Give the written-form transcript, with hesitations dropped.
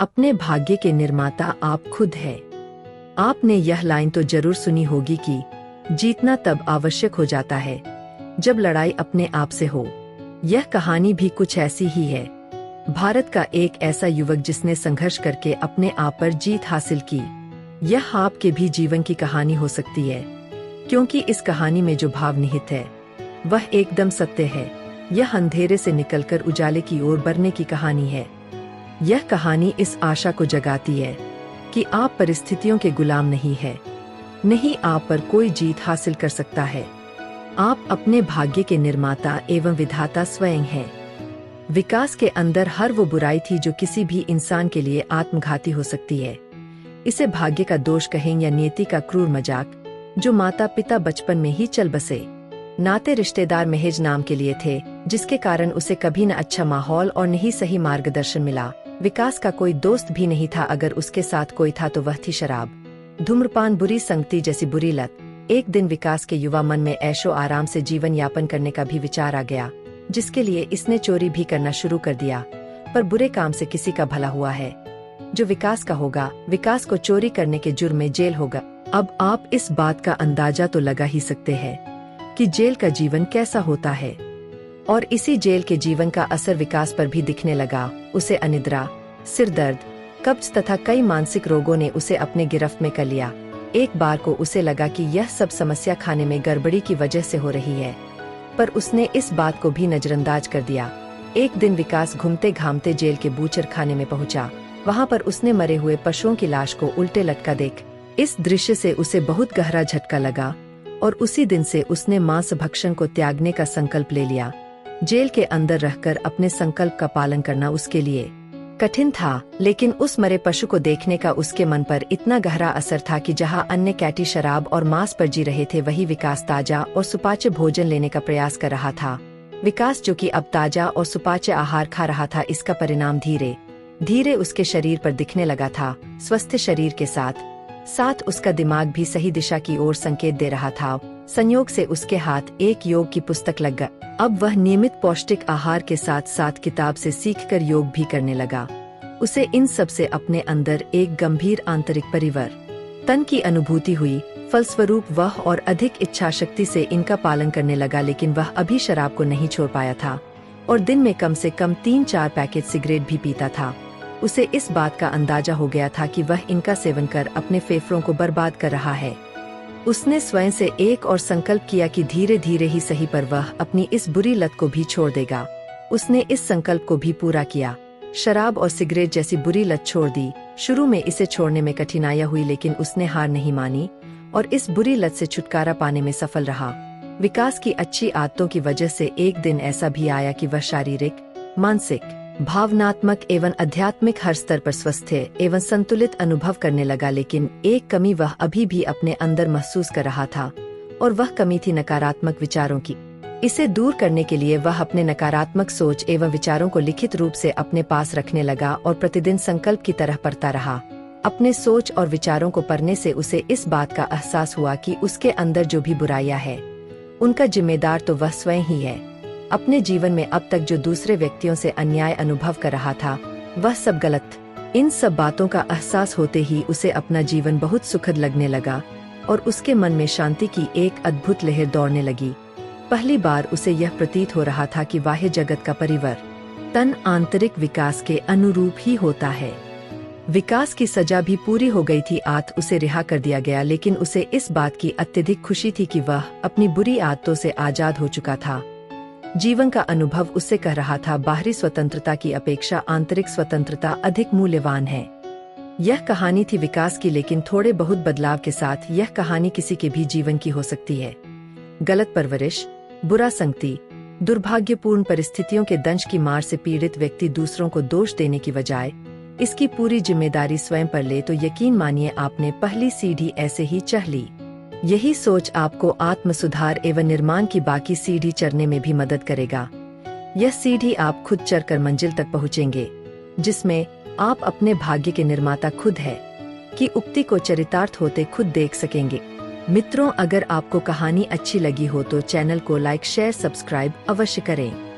अपने भाग्य के निर्माता आप खुद हैं। आपने यह लाइन तो जरूर सुनी होगी कि जीतना तब आवश्यक हो जाता है जब लड़ाई अपने आप से हो। यह कहानी भी कुछ ऐसी ही है। भारत का एक ऐसा युवक जिसने संघर्ष करके अपने आप पर जीत हासिल की। यह आपके भी जीवन की कहानी हो सकती है, क्योंकि इस कहानी में जो भाव निहित है वह एकदम सत्य है। यह अंधेरे से निकलकर उजाले की ओर बढ़ने की कहानी है। यह कहानी इस आशा को जगाती है कि आप परिस्थितियों के गुलाम नहीं है, नहीं, आप पर कोई जीत हासिल कर सकता है। आप अपने भाग्य के निर्माता एवं विधाता स्वयं हैं। विकास के अंदर हर वो बुराई थी जो किसी भी इंसान के लिए आत्मघाती हो सकती है। इसे भाग्य का दोष कहें या नियति का क्रूर मजाक, जो माता पिता बचपन में ही चल बसे। नाते रिश्तेदार महज नाम के लिए थे, जिसके कारण उसे कभी न अच्छा माहौल और न ही सही मार्गदर्शन मिला। विकास का कोई दोस्त भी नहीं था, अगर उसके साथ कोई था तो वह थी शराब, धूम्रपान, बुरी संगति जैसी बुरी लत। एक दिन विकास के युवा मन में ऐशो आराम से जीवन यापन करने का भी विचार आ गया, जिसके लिए इसने चोरी भी करना शुरू कर दिया। पर बुरे काम से किसी का भला हुआ है जो विकास का होगा। विकास को चोरी करने के जुर्म में जेल होगा। अब आप इस बात का अंदाजा तो लगा ही सकते हैं कि जेल का जीवन कैसा होता है। और इसी जेल के जीवन का असर विकास पर भी दिखने लगा। उसे अनिद्रा, सिरदर्द, कब्ज तथा कई मानसिक रोगों ने उसे अपने गिरफ्त में कर लिया। एक बार को उसे लगा कि यह सब समस्या खाने में गड़बड़ी की वजह से हो रही है, पर उसने इस बात को भी नजरअंदाज कर दिया। एक दिन विकास घूमते घामते जेल के बूचर खाने में पहुंचा। वहां पर उसने मरे हुए पशुओं की लाश को उल्टे लटका देख इस दृश्य से उसे बहुत गहरा झटका लगा और उसी दिन से उसने मांस भक्षण को त्यागने का संकल्प ले लिया। जेल के अंदर रहकर अपने संकल्प का पालन करना उसके लिए कठिन था, लेकिन उस मरे पशु को देखने का उसके मन पर इतना गहरा असर था कि जहां अन्य कैटी शराब और मांस पर जी रहे थे, वही विकास ताजा और सुपाच्य भोजन लेने का प्रयास कर रहा था। विकास जो कि अब ताजा और सुपाच्य आहार खा रहा था, इसका परिणाम धीरे धीरे उसके शरीर पर दिखने लगा था। स्वस्थ शरीर के साथ साथ उसका दिमाग भी सही दिशा की ओर संकेत दे रहा था। संयोग से उसके हाथ एक योग की पुस्तक लग गई। अब वह नियमित पौष्टिक आहार के साथ साथ किताब से सीखकर योग भी करने लगा। उसे इन सब से अपने अंदर एक गंभीर आंतरिक परिवर्तन की अनुभूति हुई। फलस्वरूप वह और अधिक इच्छा शक्ति से इनका पालन करने लगा, लेकिन वह अभी शराब को नहीं छोड़ पाया था और दिन में कम से कम 3-4 पैकेट सिगरेट भी पीता था। उसे इस बात का अंदाजा हो गया था कि वह इनका सेवन कर अपने फेफड़ों को बर्बाद कर रहा है। उसने स्वयं से एक और संकल्प किया कि धीरे धीरे ही सही, पर वह अपनी इस बुरी लत को भी छोड़ देगा। उसने इस संकल्प को भी पूरा किया। शराब और सिगरेट जैसी बुरी लत छोड़ दी। शुरू में इसे छोड़ने में कठिनाइयां हुई, लेकिन उसने हार नहीं मानी और इस बुरी लत से छुटकारा पाने में सफल रहा। विकास की अच्छी आदतों की वजह से एक दिन ऐसा भी आया कि वह शारीरिक, मानसिक, भावनात्मक एवं आध्यात्मिक हर स्तर पर स्वस्थ एवं संतुलित अनुभव करने लगा। लेकिन एक कमी वह अभी भी अपने अंदर महसूस कर रहा था, और वह कमी थी नकारात्मक विचारों की। इसे दूर करने के लिए वह अपने नकारात्मक सोच एवं विचारों को लिखित रूप से अपने पास रखने लगा और प्रतिदिन संकल्प की तरह पढ़ता रहा। अपने सोच और विचारों को पढ़ने से उसे इस बात का एहसास हुआ कि उसके अंदर जो भी बुराइयां है, उनका जिम्मेदार तो वह स्वयं ही है। अपने जीवन में अब तक जो दूसरे व्यक्तियों से अन्याय अनुभव कर रहा था, वह सब गलत। इन सब बातों का एहसास होते ही उसे अपना जीवन बहुत सुखद लगने लगा और उसके मन में शांति की एक अद्भुत लहर दौड़ने लगी। पहली बार उसे यह प्रतीत हो रहा था कि बाह्य जगत का परिवर्तन आंतरिक विकास के अनुरूप ही होता है। विकास की सजा भी पूरी हो गई थी। उसे रिहा कर दिया गया, लेकिन उसे इस बात की अत्यधिक खुशी थी कि वह अपनी बुरी आदतों से आजाद हो चुका था। जीवन का अनुभव उससे कह रहा था, बाहरी स्वतंत्रता की अपेक्षा आंतरिक स्वतंत्रता अधिक मूल्यवान है। यह कहानी थी विकास की, लेकिन थोड़े बहुत बदलाव के साथ यह कहानी किसी के भी जीवन की हो सकती है। गलत परवरिश, बुरा संगति, दुर्भाग्यपूर्ण परिस्थितियों के दंश की मार से पीड़ित व्यक्ति दूसरों को दोष देने की बजाय इसकी पूरी जिम्मेदारी स्वयं पर ले, तो यकीन मानिए आपने पहली सीढ़ी ऐसे ही चढ़ ली। यही सोच आपको आत्म सुधार एवं निर्माण की बाकी सीढ़ी चढ़ने में भी मदद करेगा। यह सीढ़ी आप खुद चढ़कर मंजिल तक पहुँचेंगे, जिसमें आप अपने भाग्य के निर्माता खुद है कि उक्ति को चरितार्थ होते खुद देख सकेंगे। मित्रों, अगर आपको कहानी अच्छी लगी हो तो चैनल को लाइक, शेयर, सब्सक्राइब अवश्य करें।